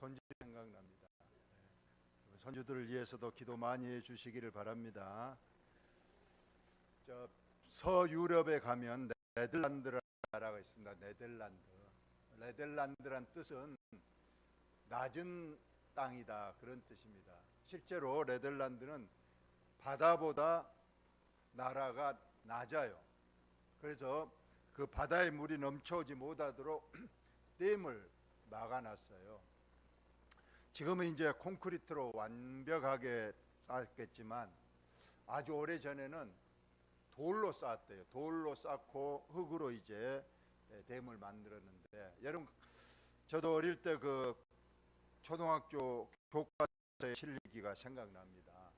손주 생각납니다. 손주들을 위해서도 기도 많이 해주시기를 바랍니다. 저 서유럽에 가면 네덜란드라는 나라가 있습니다. 네덜란드란 뜻은 낮은 땅이다, 그런 뜻입니다. 실제로 네덜란드는 바다보다 나라가 낮아요. 그래서 그 바다의 물이 넘쳐오지 못하도록 댐을 막아놨어요. 지금은 이제 콘크리트로 완벽하게 쌓았겠지만 아주 오래 전에는 돌로 쌓았대요. 돌로 쌓고 흙으로 이제 댐을 만들었는데, 여러분 저도 어릴 때 그 초등학교 교과서에 실리기가 생각납니다.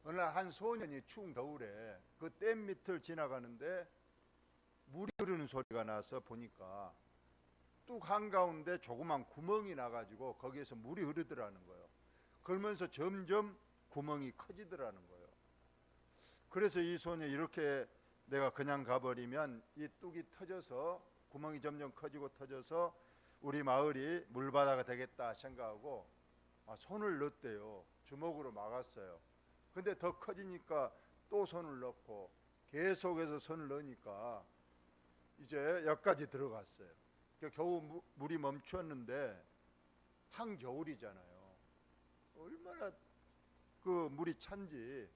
어느 날 한 소년이 추운 겨울에 그 댐 밑을 지나가는데 물이 흐르는 소리가 나서 보니까 뚝 한가운데 조그만 구멍이 나가지고 거기에서 물이 흐르더라는 거예요. 그러면서 점점 구멍이 커지더라는 거예요. 그래서 이 소년이 이렇게 내가 그냥 가버리면 이 뚝이 터져서 구멍이 점점 커지고 터져서 우리 마을이 물바다가 되겠다 생각하고 손을 넣었대요. 주먹으로 막았어요. 근데 더 커지니까 또 손을 넣고 계속해서 손을 넣으니까 이제 여기까지 들어갔어요. 겨우 물이 멈췄는데 한겨울이잖아요. 얼마나 그 물이 찬지.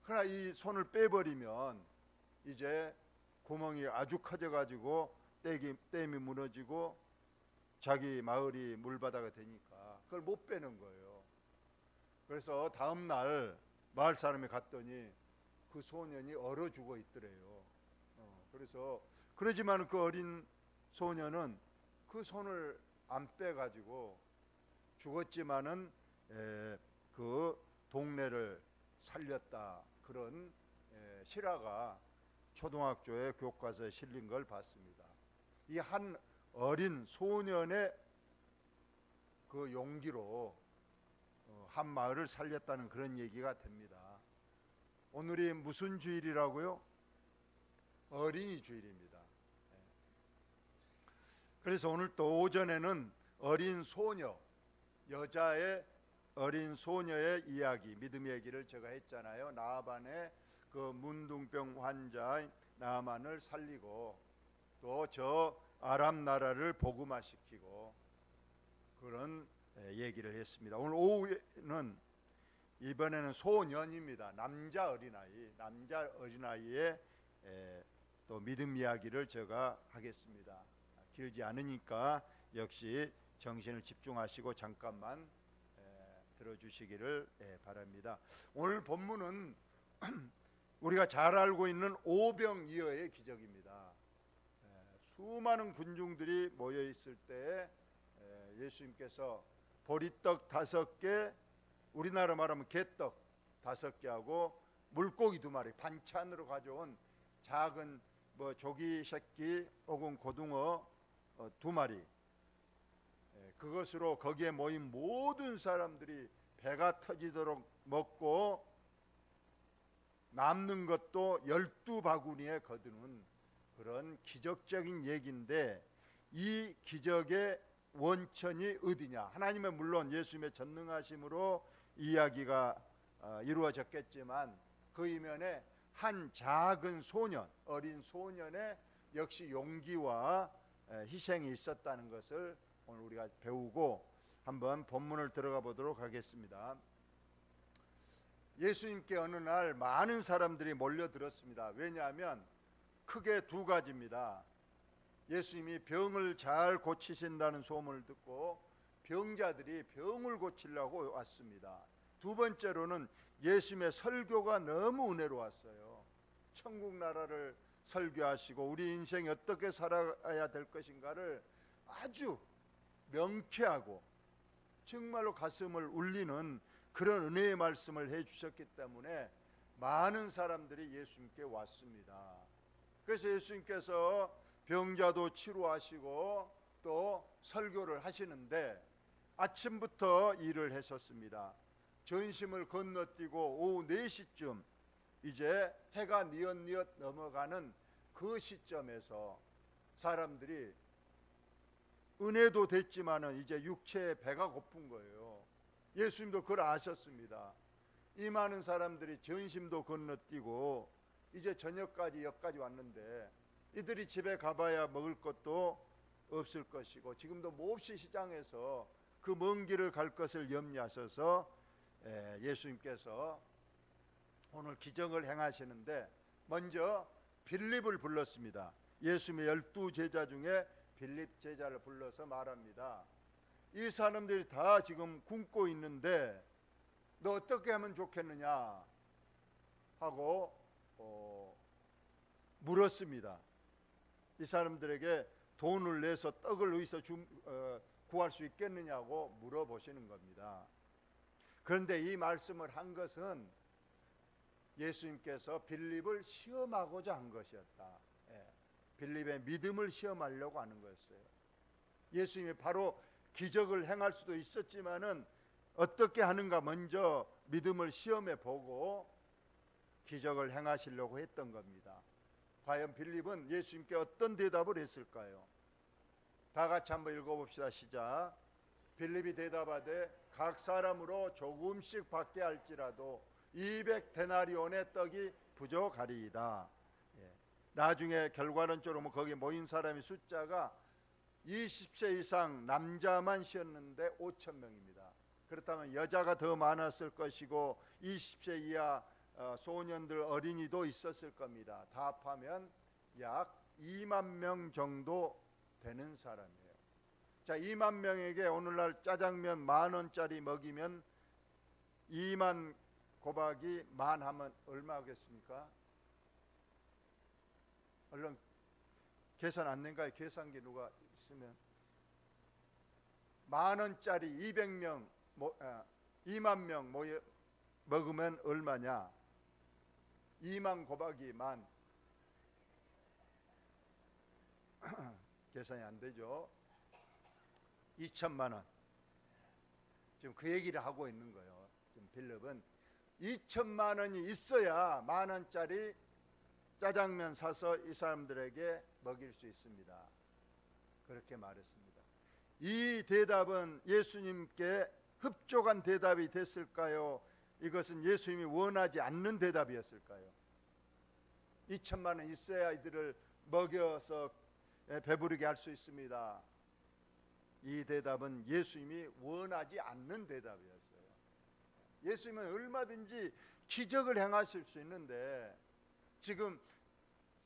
그러나 이 손을 빼버리면 이제 구멍이 아주 커져가지고 댐이 무너지고 자기 마을이 물바다가 되니까 그걸 못 빼는 거예요. 그래서 다음 날 마을 사람이 갔더니 그 소년이 얼어 죽어 있더래요. 그래서 그러지만 그 어린 소년은 그 손을 안 빼가지고 죽었지만은 그 동네를 살렸다, 그런 실화가 초등학교의 교과서에 실린 걸 봤습니다. 이 한 어린 소년의 그 용기로 한 마을을 살렸다는 그런 얘기가 됩니다. 오늘이 무슨 주일이라고요? 어린이 주일입니다. 그래서 오늘 또 오전에는 어린 소녀, 여자의 어린 소녀의 이야기, 믿음의 얘기를 제가 했잖아요. 나아반의 그 문둥병 환자인 나아만을 살리고 또 저 아람 나라를 복음화시키고 그런 얘기를 했습니다. 오늘 오후에는 이번에는 소년입니다. 남자 어린아이의 또 믿음 이야기를 제가 하겠습니다. 길지 않으니까 역시 정신을 집중하시고 잠깐만 들어주시기를 바랍니다. 오늘 본문은 우리가 잘 알고 있는 오병이어의 기적입니다. 수많은 군중들이 모여 있을 때 예수님께서 보리떡 5개, 우리나라 말하면 개떡 5개하고 물고기 2마리, 반찬으로 가져온 작은 조기 새끼 혹은 고등어 2마리, 그것으로 거기에 모인 모든 사람들이 배가 터지도록 먹고 남는 것도 12바구니에 거두는 그런 기적적인 얘기인데, 이 기적의 원천이 어디냐? 하나님의 물론 예수님의 전능하심으로 이야기가 이루어졌겠지만 그 이면에 한 작은 소년, 어린 소년의 역시 용기와 희생이 있었다는 것을 오늘 우리가 배우고 한번 본문을 들어가 보도록 하겠습니다. 예수님께 어느 날 많은 사람들이 몰려들었습니다. 왜냐하면 크게 2가지입니다. 예수님이 병을 잘 고치신다는 소문을 듣고 병자들이 병을 고치려고 왔습니다. 2번째로는 예수님의 설교가 너무 은혜로웠어요. 천국 나라를 설교하시고 우리 인생이 어떻게 살아야 될 것인가를 아주 명쾌하고 정말로 가슴을 울리는 그런 은혜의 말씀을 해주셨기 때문에 많은 사람들이 예수님께 왔습니다. 그래서 예수님께서 병자도 치료하시고 또 설교를 하시는데 아침부터 일을 했었습니다. 전심을 건너뛰고 오후 4시쯤 이제 해가 뉘엿뉘엿 넘어가는 그 시점에서 사람들이 은혜도 됐지만은 이제 육체의 배가 고픈 거예요. 예수님도 그걸 아셨습니다. 이 많은 사람들이 전심도 건너뛰고 이제 저녁까지 여기까지 왔는데 이들이 집에 가봐야 먹을 것도 없을 것이고 지금도 몹시 시장에서 그 먼 길을 갈 것을 염려하셔서 예수님께서 오늘 기적을 행하시는데 먼저 빌립을 불렀습니다. 예수님의 12제자 중에 빌립 제자를 불러서 말합니다. 이 사람들이 다 지금 굶고 있는데 너 어떻게 하면 좋겠느냐 하고 물었습니다. 이 사람들에게 돈을 내서 떡을 어디서 구할 수 있겠느냐고 물어보시는 겁니다. 그런데 이 말씀을 한 것은 예수님께서 빌립을 시험하고자 한 것이었다. 빌립의 믿음을 시험하려고 하는 거였어요. 예수님이 바로 기적을 행할 수도 있었지만은 어떻게 하는가 먼저 믿음을 시험해 보고 기적을 행하시려고 했던 겁니다. 과연 빌립은 예수님께 어떤 대답을 했을까요? 다 같이 한번 읽어봅시다. 시작. 빌립이 대답하되 각 사람으로 조금씩 받게 할지라도 200데나리온의 떡이 부족하리이다. 나중에 결과론적으로 거기 모인 사람의 숫자가 20세 이상 남자만 씌었는데 5,000명입니다. 그렇다면 여자가 더 많았을 것이고 20세 이하 소년들 어린이도 있었을 겁니다. 다 합하면 약 2만 명 정도 되는 사람이에요. 자, 2만 명에게 오늘날 짜장면 10,000원짜리 먹이면 2만 곱하기 10,000 하면 얼마 하겠습니까? 얼른 계산 안 된가요? 계산기 누가 있으면 10,000원짜리 200명 2만 명 먹으면 얼마냐? 2만 곱하기 10,000 계산이 안 되죠. 2천만 원. 지금 그 얘기를 하고 있는 거예요. 지금 빌립은 2천만 원이 있어야 10,000원짜리 짜장면 사서 이 사람들에게 먹일 수 있습니다. 그렇게 말했습니다. 이 대답은 예수님께 흡족한 대답이 됐을까요? 이것은 예수님이 원하지 않는 대답이었을까요? 2천만 원 있어야 이들을 먹여서 배부르게 할 수 있습니다. 이 대답은 예수님이 원하지 않는 대답이었어요. 예수님은 얼마든지 기적을 행하실 수 있는데 지금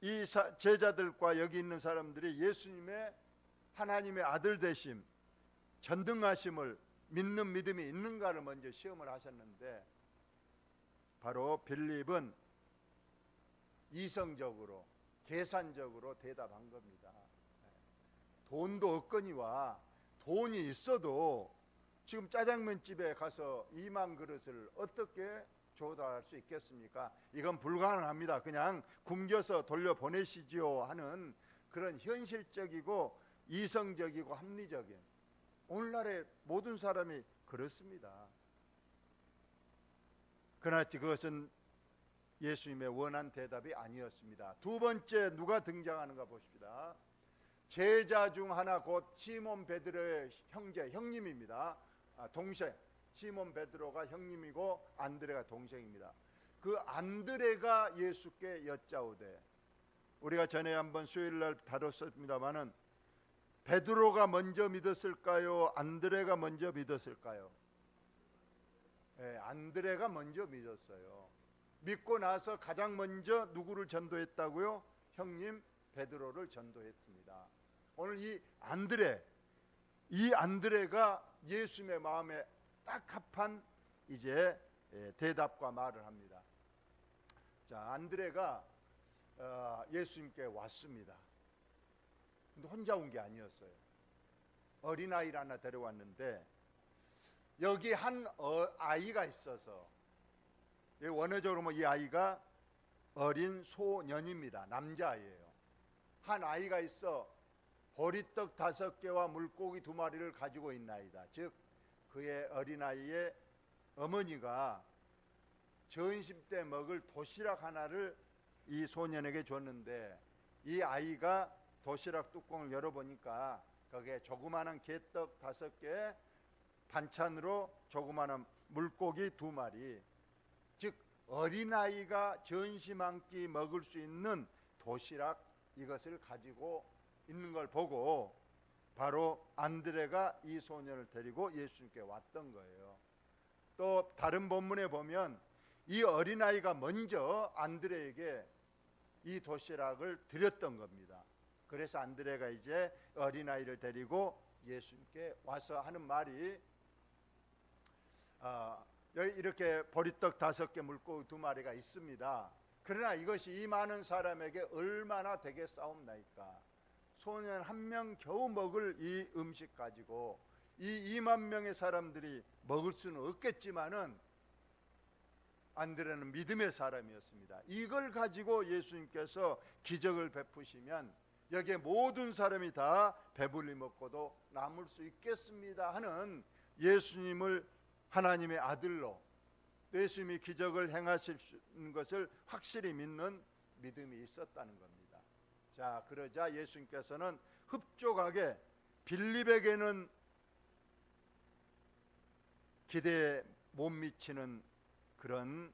이 제자들과 여기 있는 사람들이 예수님의 하나님의 아들 되심, 전능하심을 믿는 믿음이 있는가를 먼저 시험을 하셨는데 바로 빌립은 이성적으로 계산적으로 대답한 겁니다. 돈도 없거니와 돈이 있어도 지금 짜장면집에 가서 2만 그릇을 어떻게 조달할 수 있겠습니까? 이건 불가능합니다. 그냥 굶겨서 돌려보내시지요 하는 그런 현실적이고 이성적이고 합리적인, 오늘날의 모든 사람이 그렇습니다. 그러나 그것은 예수님의 원한 대답이 아니었습니다. 두 번째 누가 등장하는가 보십시다. 제자 중 하나 곧 시몬 베드로의 형님입니다. 동생. 시몬 베드로가 형님이고 안드레가 동생입니다. 그 안드레가 예수께 여짜오되, 우리가 전에 한번 수요일날 다뤘습니다마는 베드로가 먼저 믿었을까요? 안드레가 먼저 믿었을까요? 안드레가 먼저 믿었어요. 믿고 나서 가장 먼저 누구를 전도했다고요? 형님 베드로를 전도했습니다. 오늘 이 안드레가 예수님의 마음에 딱 합한 이제 대답과 말을 합니다. 자, 안드레가 예수님께 왔습니다. 근데 혼자 온 게 아니었어요. 어린아이를 하나 데려왔는데 여기 한 아이가 있어서, 원어적으로 이 아이가 어린 소년입니다. 남자아이예요. 한 아이가 있어 보리떡 5개와 물고기 2마리를 가지고 있나이다. 즉 그의 어린아이의 어머니가 전심 때 먹을 도시락 하나를 이 소년에게 줬는데 이 아이가 도시락 뚜껑을 열어보니까 거기에 조그마한 게떡 5개, 반찬으로 조그마한 물고기 2마리, 즉 어린아이가 전심 한 끼 먹을 수 있는 도시락, 이것을 가지고 있는 걸 보고 바로 안드레가 이 소년을 데리고 예수님께 왔던 거예요. 또 다른 본문에 보면 이 어린아이가 먼저 안드레에게 이 도시락을 드렸던 겁니다. 그래서 안드레가 이제 어린아이를 데리고 예수님께 와서 하는 말이, 여기 이렇게 보리떡 5개, 물고기 2마리가 있습니다. 그러나 이것이 이 많은 사람에게 얼마나 되겠사옵나이까. 소년 1명 겨우 먹을 이 음식 가지고 이 2만 명의 사람들이 먹을 수는 없겠지만은 안드레는 믿음의 사람이었습니다. 이걸 가지고 예수님께서 기적을 베푸시면 여기에 모든 사람이 다 배불리 먹고도 남을 수 있겠습니다 하는 예수님을 하나님의 아들로, 예수님이 기적을 행하실 수 있는 것을 확실히 믿는 믿음이 있었다는 겁니다. 자, 그러자 예수님께서는 흡족하게, 빌립에게는 기대에 못 미치는 그런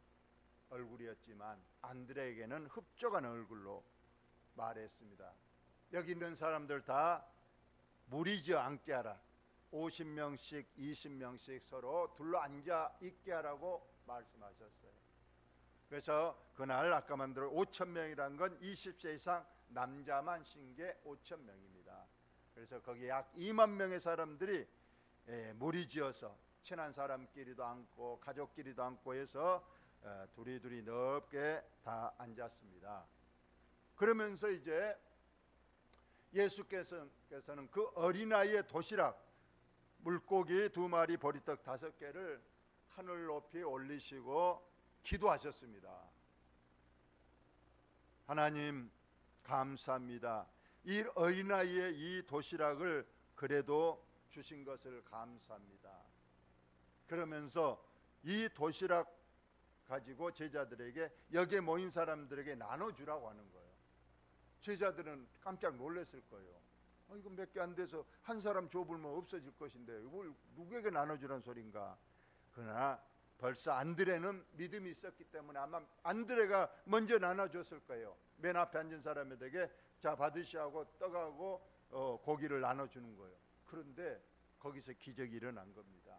얼굴이었지만 안드레에게는 흡족한 얼굴로 말했습니다. 여기 있는 사람들 다 무리지 않게 하라. 50명씩 20명씩 서로 둘러 앉아 있게 하라고 말씀하셨어요. 그래서 그날 아까 만들어 5,000명이란 건 20세 이상 남자만 신 게 5,000명입니다. 그래서 거기 약 2만 명의 사람들이 무리지어서 친한 사람끼리도 앉고 가족끼리도 앉고 해서 두리두리 넓게 다 앉았습니다. 그러면서 이제 예수께서는 그 어린아이의 도시락, 물고기 2마리, 보리떡 5개를 하늘 높이 올리시고 기도하셨습니다. 하나님 감사합니다. 이 어린아이의 이 도시락을 그래도 주신 것을 감사합니다. 그러면서 이 도시락 가지고 제자들에게, 여기에 모인 사람들에게 나눠주라고 하는 거예요. 제자들은 깜짝 놀랐을 거예요. 이거 몇 개 안 돼서 한 사람 줘불면 없어질 것인데 이걸 누구에게 나눠주란 소린가. 그러나 벌써 안드레는 믿음이 있었기 때문에 아마 안드레가 먼저 나눠줬을 거예요. 맨 앞에 앉은 사람에게 자 받으시라고 떡하고 고기를 나눠주는 거예요. 그런데 거기서 기적이 일어난 겁니다.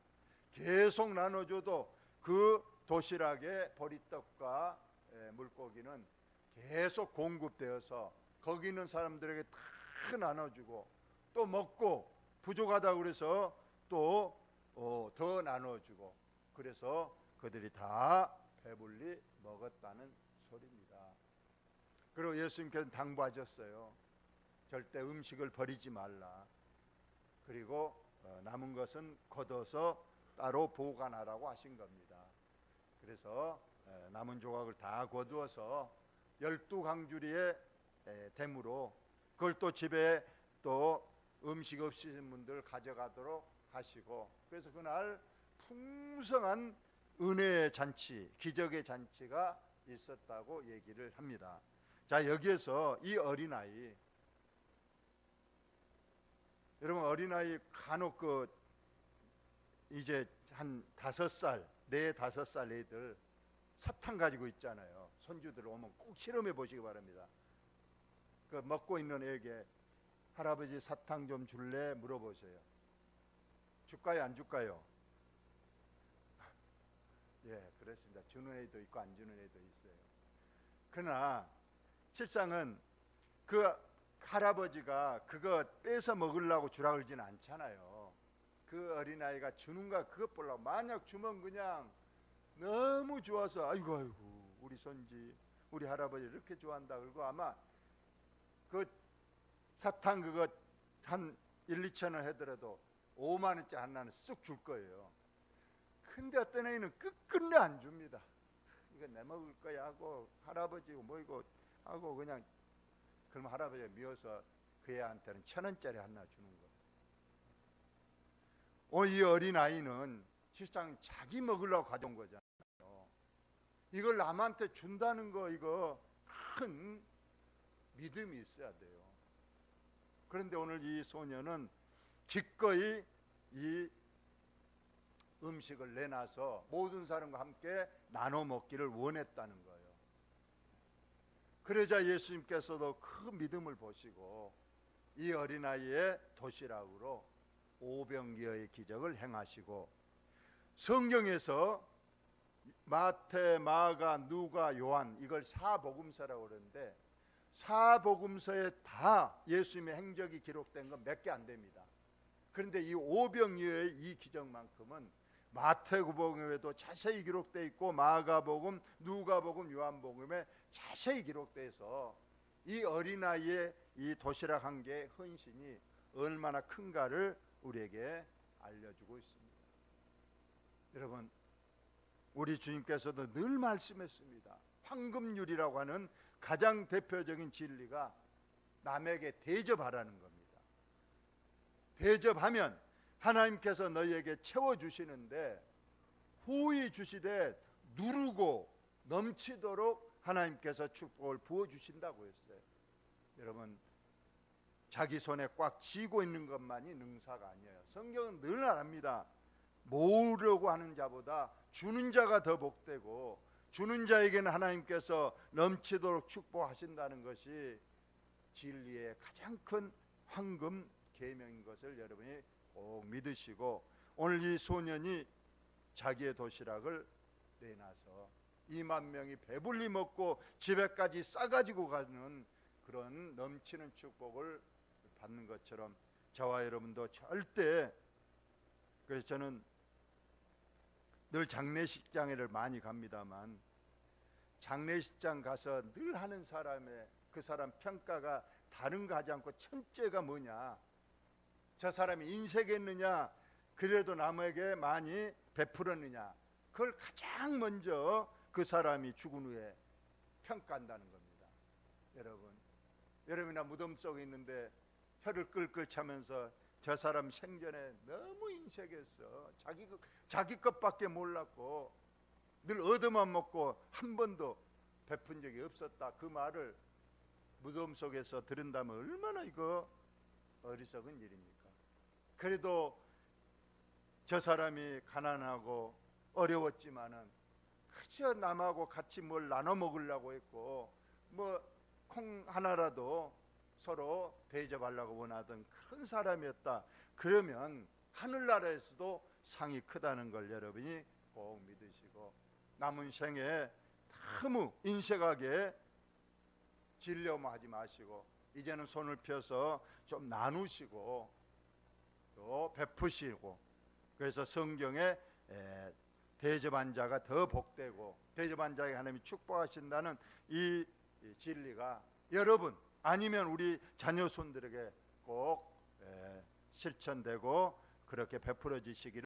계속 나눠줘도 그 도시락의 보리떡과 물고기는 계속 공급되어서 거기 있는 사람들에게 다 나눠주고, 또 먹고 부족하다고 그래서 또 더 나눠주고, 그래서 그들이 다 배불리 먹었다는 소리입니다. 그리고 예수님께서는 당부하셨어요. 절대 음식을 버리지 말라. 그리고 남은 것은 걷어서 따로 보관하라고 하신 겁니다. 그래서 남은 조각을 다 거두어서 12강주리에 댐으로, 그걸 또 집에 또 음식 없으신 분들 가져가도록 하시고, 그래서 그날 풍성한 은혜의 잔치, 기적의 잔치가 있었다고 얘기를 합니다. 자, 여기에서 이 어린아이, 여러분 어린아이 간혹 이제 한 5살, 4-5살 애들 사탕 가지고 있잖아요. 손주들 오면 꼭 실험해 보시기 바랍니다. 그 먹고 있는 애에게 할아버지 사탕 좀 줄래 물어보세요. 줄까요 안 줄까요? 예, 그렇습니다. 주는 애도 있고 안 주는 애도 있어요. 그러나 실상은 그 할아버지가 그거 뺏어 먹으려고 주라 그러진 않잖아요. 그 어린아이가 주는가 그것 보려고, 만약 주면 그냥 너무 좋아서 아이고 우리 손지 우리 할아버지 이렇게 좋아한다 그러고 아마 그 사탕 그거 한 1-2천 원 하더라도 5만 원짜리 하나는 쑥 줄 거예요. 근데 어떤 애는 끝끝내 안 줍니다. 이거 내 먹을 거야 하고 할아버지고 뭐이고 하고 그냥, 그럼 할아버지가 미워서 그 애한테는 1,000원짜리 하나 주는 거예요. 이 어린아이는 실상 자기 먹으려고 가져온 거잖아요. 이걸 남한테 준다는 거, 이거 큰 믿음이 있어야 돼요. 그런데 오늘 이 소년은 기꺼이 이 음식을 내놔서 모든 사람과 함께 나눠 먹기를 원했다는 거예요. 그러자 예수님께서도 그 믿음을 보시고 이 어린아이의 도시락으로 오병이어의 기적을 행하시고, 성경에서 마태, 마가, 누가, 요한, 이걸 사복음서라고 그러는데 사복음서에 다 예수님의 행적이 기록된 건 몇 개 안 됩니다. 그런데 이 오병이어의 이 기적만큼은 마태복음에도 자세히 기록되어 있고 마가복음, 누가복음, 요한복음에 자세히 기록돼서 이 어린아이의 이 도시락 한 개의 헌신이 얼마나 큰가를 우리에게 알려주고 있습니다. 여러분, 우리 주님께서도 늘 말씀했습니다. 황금률이라고 하는 가장 대표적인 진리가 남에게 대접하라는 겁니다. 대접하면 하나님께서 너희에게 채워주시는데 후히 주시되 누르고 넘치도록 하나님께서 축복을 부어주신다고 했어요. 여러분, 자기 손에 꽉 쥐고 있는 것만이 능사가 아니에요. 성경은 늘 말합니다. 모으려고 하는 자보다 주는 자가 더 복되고 주는 자에게는 하나님께서 넘치도록 축복하신다는 것이 진리의 가장 큰 황금 계명인 것을 여러분이 꼭 믿으시고, 오늘 이 소년이 자기의 도시락을 내놔서 2만 명이 배불리 먹고 집에까지 싸가지고 가는 그런 넘치는 축복을 받는 것처럼 저와 여러분도 절대, 그래서 저는 늘 장례식장에를 많이 갑니다만 장례식장 가서 늘 하는 사람의 그 사람 평가가 다른 거 하지 않고 첫째가 뭐냐, 저 사람이 인색했느냐, 그래도 남에게 많이 베풀었느냐, 그걸 가장 먼저 그 사람이 죽은 후에 평가한다는 겁니다. 여러분이나 무덤 속에 있는데 혀를 끌끌 차면서 저 사람 생전에 너무 인색했어, 자기 것밖에 몰랐고 늘 얻어만 먹고 한 번도 베푼 적이 없었다, 그 말을 무덤 속에서 들은다면 얼마나 이거 어리석은 일입니까? 그래도 저 사람이 가난하고 어려웠지만은 그저 남하고 같이 뭘 나눠 먹으려고 했고 뭐 콩 하나라도 서로 대접하려고 원하던 그런 사람이었다, 그러면 하늘나라에서도 상이 크다는 걸 여러분이 꼭 믿으시고, 남은 생에 너무 인색하게 질려만 하지 마시고 이제는 손을 펴서 좀 나누시고 또 베푸시고, 그래서 성경에 대접한 자가 더 복되고 대접한 자에게 하나님이 축복하신다는 이 진리가 여러분 아니면 우리 자녀 손들에게 꼭 실천되고 그렇게 베풀어지시기를